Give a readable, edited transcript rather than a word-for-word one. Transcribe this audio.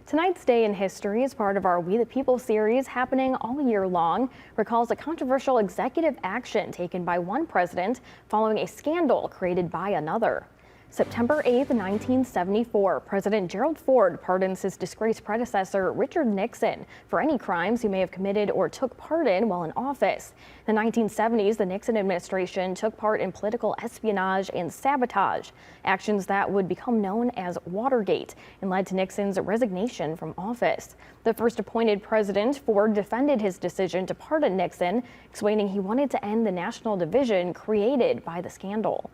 Tonight's Day in History is part of our We the People series happening all year long, recalls a controversial executive action taken by one president following a scandal created by another. September 8, 1974, President Gerald Ford pardons his disgraced predecessor Richard Nixon for any crimes he may have committed or took part in while in office. In the 1970s, the Nixon administration took part in political espionage and sabotage, actions that would become known as Watergate and led to Nixon's resignation from office. The first appointed president, Ford defended his decision to pardon Nixon, explaining he wanted to end the national division created by the scandal.